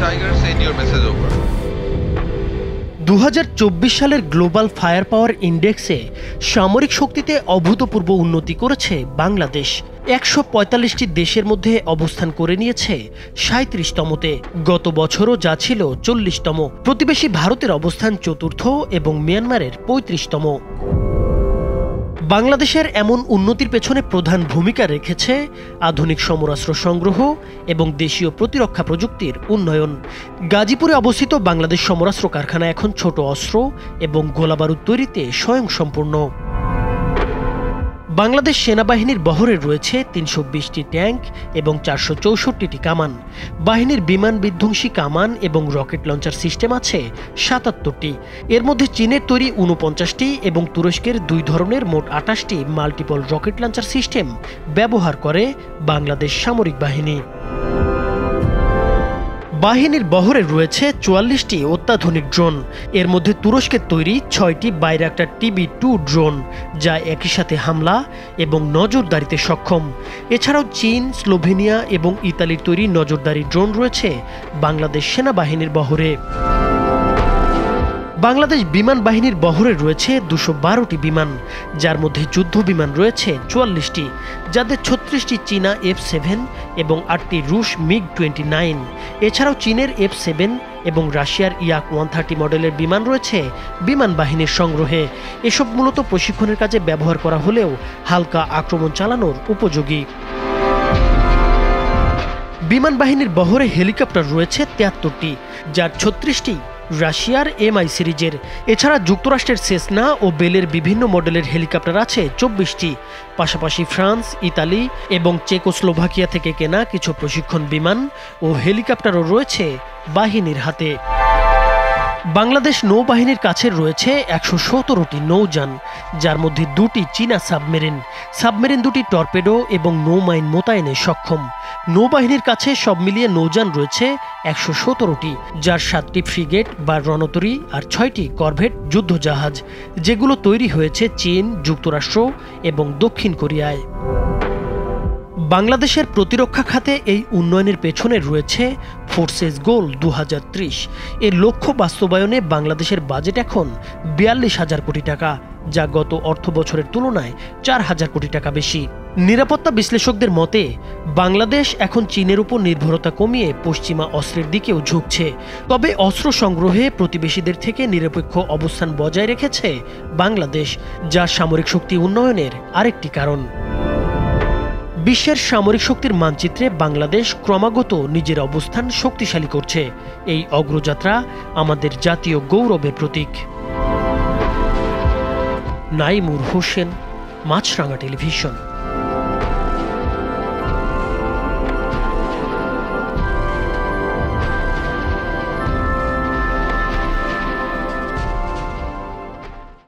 Tiger, send your message over. 2024 সালের global fire পাওয়ার ইন্ডেক্সে সামরিক শক্তিতে অভূতপূর্ব উন্নতি করেছে বাংলাদেশ। 145টি দেশের মধ্যে অবস্থান করে নিয়েছে 37তমতে। গত বছরও যা ছিল 40তম। প্রতিবেশী ভারতের অবস্থান চতুর্থ এবং মিয়ানমারের 35তম। বাংলাদেশের এমন উন্নতির পেছনে প্রধান ভূমিকা রেখেছে আধুনিক সমরাস্ত্র সংগ্রহ এবং দেশীয় প্রতিরক্ষা প্রযুক্তির উন্নয়ন। গাজীপুরে অবস্থিত বাংলাদেশ সমরাস্ত্র কারখানা এখন ছোট অস্ত্র এবং গোলাবারুদ তৈরিতে স্বয়ংসম্পূর্ণ। বাংলাদেশ সেনাবাহিনীর বহরে রয়েছে 320টি ট্যাঙ্ক এবং 464টি কামান। বাহিনীর বিমান বিধ্বংসী কামান এবং রকেট লঞ্চার সিস্টেম আছে 77টি। এর মধ্যে চীনের তৈরি 49টি এবং তুরস্কের 2 ধরনের মোট 28টি মাল্টিপল রকেট লঞ্চার সিস্টেম ব্যবহার করে বাংলাদেশ সামরিক বাহিনী। বাহিনীর বহরে রয়েছে 44টি অত্যাধুনিক ড্রোন। এর মধ্যে তুরস্কের তৈরি 6টি বাইরাক্টার TB2 ড্রোন, যা একই সাথে হামলা এবং নজরদারিতে সক্ষম। এছাড়াও চীন, স্লোভেনিয়া এবং ইতালির তৈরি নজরদারি ড্রোন রয়েছে বাংলাদেশ সেনাবাহিনীর বহরে। বাংলাদেশ বিমান বাহিনীর বহরে রয়েছে 212টি বিমান, যার মধ্যে যুদ্ধ বিমান রয়েছে 44টি, যাদের 36টি চীনা F7 এবং 8টি রুশ MiG-29। এছাড়াও চীনের F7 এবং রাশিয়ার Yak-130 মডেলের বিমান রয়েছে বিমান বাহিনীর সংগ্রহে। এসব মূলত প্রশিক্ষণের কাজে ব্যবহার করা হলেও হালকা আক্রমণ চালানোর উপযোগী। বিমান বাহিনীর বহরে হেলিকপ্টার রয়েছে 73টি, যার 36টি রাশিয়ার MI সিরিজের। এছাড়া যুক্তরাষ্ট্রের সেসনা ও বেলের বিভিন্ন মডেলের হেলিকপ্টার আছে 24টি। পাশাপাশি ফ্রান্স, ইতালি এবং চেকোস্লোভাকিয়া থেকে কেনা কিছু প্রশিক্ষণ বিমান ও হেলিকপ্টারও রয়েছে বাহিনীর হাতে। বাংলাদেশ নৌবাহিনীর কাছে রয়েছে 117টি নৌযান, যার মধ্যে 2টি চীনা সাবমেরিন 2টি টর্পেডো এবং নৌমাইন মোতায়েনে সক্ষম। নৌবাহিনীর কাছে সব মিলিয়ে নৌযান রয়েছে 117টি, যার 7টি ফ্রিগেট বা রণতরী আর 6টি করভেট যুদ্ধজাহাজ, যেগুলো তৈরি হয়েছে চীন, যুক্তরাষ্ট্র এবং দক্ষিণ কোরিয়ায়। বাংলাদেশের প্রতিরক্ষা খাতে এই উন্নয়নের পেছনে রয়েছে ফোর্সেস গোল 2030। এর লক্ষ্য বাস্তবায়নে বাংলাদেশের বাজেট এখন 42,000 কোটি টাকা, যা গত অর্থ বছরের তুলনায় 4,000 কোটি টাকা বেশি। নিরাপত্তা বিশ্লেষকদের মতে বাংলাদেশ এখন চীনের উপর নির্ভরতা কমিয়ে পশ্চিমা অস্ত্রের দিকেও ঝুঁকছে। তবে অস্ত্র সংগ্রহে প্রতিবেশীদের থেকে নিরপেক্ষ অবস্থান বজায় রেখেছে বাংলাদেশ, যা সামরিক শক্তি উন্নয়নের আরেকটি কারণ। বিশ্বের সামরিক শক্তির মানচিত্রে বাংলাদেশ ক্রমাগত নিজের অবস্থান শক্তিশালী করছে। এই অগ্রযাত্রা আমাদের জাতীয় গৌরবের প্রতীক। নাইমুর হোসেন, মাছরাঙা টেলিভিশন।